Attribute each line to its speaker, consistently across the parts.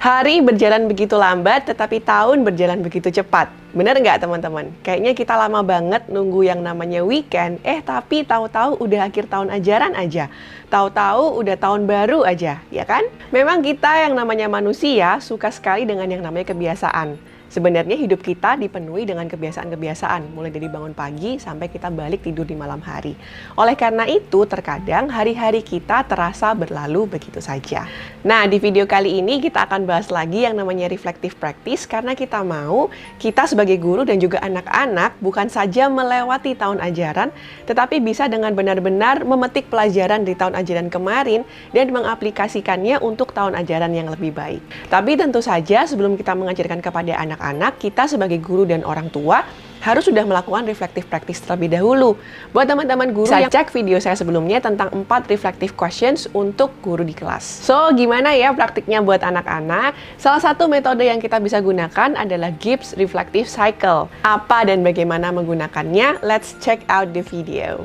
Speaker 1: Hari berjalan begitu lambat, tetapi tahun berjalan begitu cepat. Bener nggak teman-teman? Kayaknya kita lama banget nunggu yang namanya weekend, tapi tahu-tahu udah akhir tahun ajaran aja. Tahu-tahu udah tahun baru aja, ya kan? Memang kita yang namanya manusia suka sekali dengan yang namanya kebiasaan. Sebenarnya hidup kita dipenuhi dengan kebiasaan-kebiasaan, mulai dari bangun pagi sampai kita balik tidur di malam hari. Oleh karena itu, terkadang hari-hari kita terasa berlalu begitu saja. Nah, di video kali ini kita akan bahas lagi yang namanya reflective practice, karena kita mau kita sebagai guru dan juga anak-anak bukan saja melewati tahun ajaran, tetapi bisa dengan benar-benar memetik pelajaran di tahun ajaran kemarin dan mengaplikasikannya untuk tahun ajaran yang lebih baik. Tapi tentu saja sebelum kita mengajarkan kepada anak-anak, kita sebagai guru dan orang tua harus sudah melakukan reflective practice terlebih dahulu. Buat teman-teman guru yang cek video saya sebelumnya tentang 4 reflective questions untuk guru di kelas. So, gimana ya praktiknya buat anak-anak? Salah satu metode yang kita bisa gunakan adalah Gibbs Reflective Cycle. Apa dan bagaimana menggunakannya? Let's check out the video.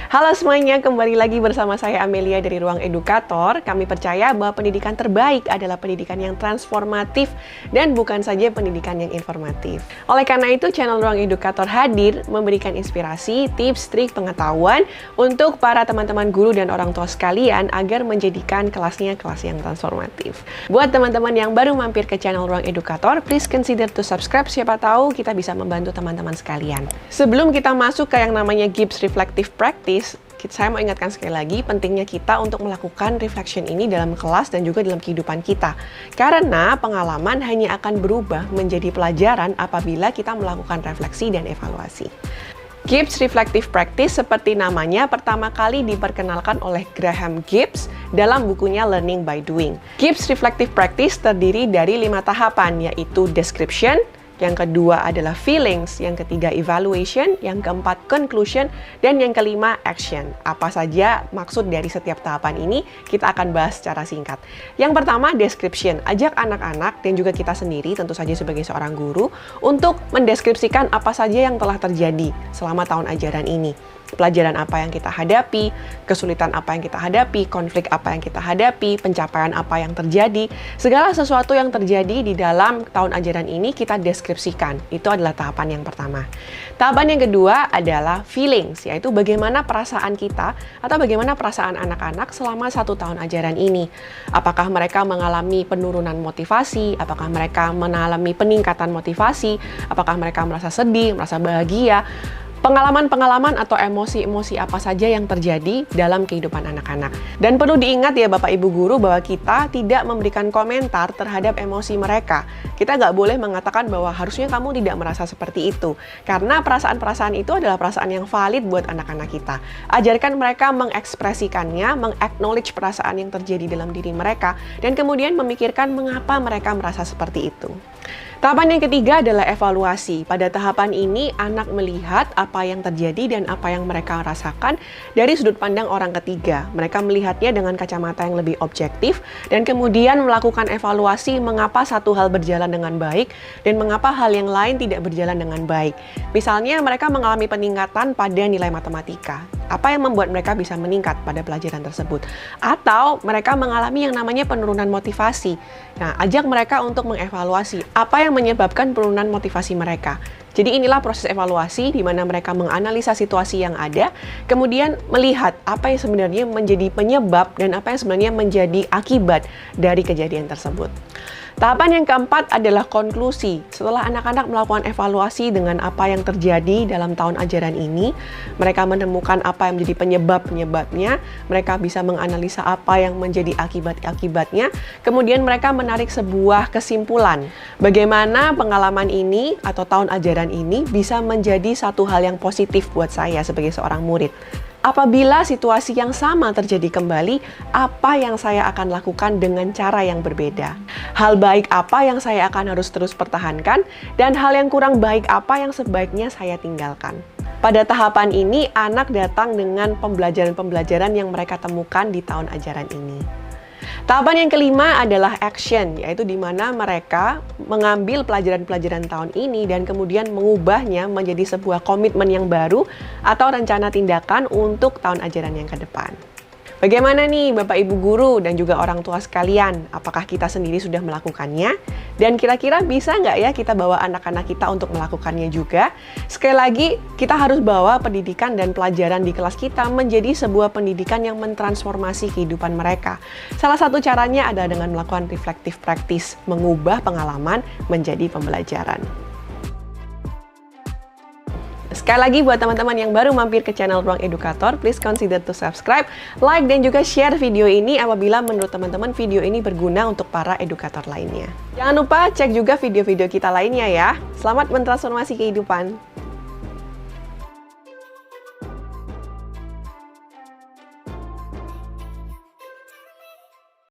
Speaker 1: Halo semuanya, kembali lagi bersama saya Amelia dari Ruang Edukator. Kami percaya bahwa pendidikan terbaik adalah pendidikan yang transformatif dan bukan saja pendidikan yang informatif. Oleh karena itu, channel Ruang Edukator hadir memberikan inspirasi, tips, trik, pengetahuan untuk para teman-teman guru dan orang tua sekalian agar menjadikan kelasnya kelas yang transformatif. Buat teman-teman yang baru mampir ke channel Ruang Edukator, please consider to subscribe, siapa tahu kita bisa membantu teman-teman sekalian. Sebelum kita masuk ke yang namanya Gibbs Reflective Practice, saya mau ingatkan sekali lagi pentingnya kita untuk melakukan reflection ini dalam kelas dan juga dalam kehidupan kita. Karena pengalaman hanya akan berubah menjadi pelajaran apabila kita melakukan refleksi dan evaluasi. Gibbs Reflective Practice seperti namanya pertama kali diperkenalkan oleh Graham Gibbs dalam bukunya Learning by Doing. Gibbs Reflective Practice terdiri dari 5 tahapan, yaitu description, yang kedua adalah feelings, yang ketiga evaluation, yang keempat conclusion, dan yang kelima action. Apa saja maksud dari setiap tahapan ini, kita akan bahas secara singkat. Yang pertama, description. Ajak anak-anak dan juga kita sendiri, tentu saja sebagai seorang guru, untuk mendeskripsikan apa saja yang telah terjadi selama tahun ajaran ini. Pelajaran apa yang kita hadapi, kesulitan apa yang kita hadapi, konflik apa yang kita hadapi, pencapaian apa yang terjadi, segala sesuatu yang terjadi di dalam tahun ajaran ini kita deskripsikan. Itu adalah tahapan yang pertama. Tahapan yang kedua adalah feelings, yaitu bagaimana perasaan kita atau bagaimana perasaan anak-anak selama 1 tahun ajaran ini. Apakah mereka mengalami penurunan motivasi, apakah mereka mengalami peningkatan motivasi, apakah mereka merasa sedih, merasa bahagia, pengalaman-pengalaman atau emosi-emosi apa saja yang terjadi dalam kehidupan anak-anak. Dan perlu diingat ya Bapak Ibu Guru bahwa kita tidak memberikan komentar terhadap emosi mereka. Kita nggak boleh mengatakan bahwa harusnya kamu tidak merasa seperti itu. Karena perasaan-perasaan itu adalah perasaan yang valid buat anak-anak kita. Ajarkan mereka mengekspresikannya, meng-acknowledge perasaan yang terjadi dalam diri mereka, dan kemudian memikirkan mengapa mereka merasa seperti itu. Tahapan yang ketiga adalah evaluasi. Pada tahapan ini, anak melihat apa yang terjadi dan apa yang mereka rasakan dari sudut pandang orang ketiga. Mereka melihatnya dengan kacamata yang lebih objektif dan kemudian melakukan evaluasi mengapa satu hal berjalan dengan baik dan mengapa hal yang lain tidak berjalan dengan baik. Misalnya, mereka mengalami peningkatan pada nilai matematika. Apa yang membuat mereka bisa meningkat pada pelajaran tersebut? Atau mereka mengalami yang namanya penurunan motivasi. Nah, ajak mereka untuk mengevaluasi apa yang menyebabkan penurunan motivasi mereka. Jadi inilah proses evaluasi di mana mereka menganalisa situasi yang ada, kemudian melihat apa yang sebenarnya menjadi penyebab dan apa yang sebenarnya menjadi akibat dari kejadian tersebut. Tahapan yang keempat adalah konklusi. Setelah anak-anak melakukan evaluasi dengan apa yang terjadi dalam tahun ajaran ini, mereka menemukan apa yang menjadi penyebab-penyebabnya, mereka bisa menganalisa apa yang menjadi akibat-akibatnya, kemudian mereka menarik sebuah kesimpulan. Bagaimana pengalaman ini atau tahun ajaran ini bisa menjadi satu hal yang positif buat saya sebagai seorang murid. Apabila situasi yang sama terjadi kembali, apa yang saya akan lakukan dengan cara yang berbeda? Hal baik apa yang saya akan harus terus pertahankan, dan hal yang kurang baik apa yang sebaiknya saya tinggalkan? Pada tahapan ini, anak datang dengan pembelajaran-pembelajaran yang mereka temukan di tahun ajaran ini. Tahapan yang kelima adalah action, yaitu di mana mereka mengambil pelajaran-pelajaran tahun ini dan kemudian mengubahnya menjadi sebuah komitmen yang baru atau rencana tindakan untuk tahun ajaran yang ke depan. Bagaimana nih Bapak Ibu Guru dan juga orang tua sekalian? Apakah kita sendiri sudah melakukannya? Dan kira-kira bisa nggak ya kita bawa anak-anak kita untuk melakukannya juga? Sekali lagi, kita harus bawa pendidikan dan pelajaran di kelas kita menjadi sebuah pendidikan yang mentransformasi kehidupan mereka. Salah satu caranya adalah dengan melakukan reflective practice, mengubah pengalaman menjadi pembelajaran. Sekali lagi buat teman-teman yang baru mampir ke channel Ruang Edukator, please consider to subscribe, like, dan juga share video ini apabila menurut teman-teman video ini berguna untuk para edukator lainnya. Jangan lupa cek juga video-video kita lainnya ya. Selamat mentransformasi kehidupan.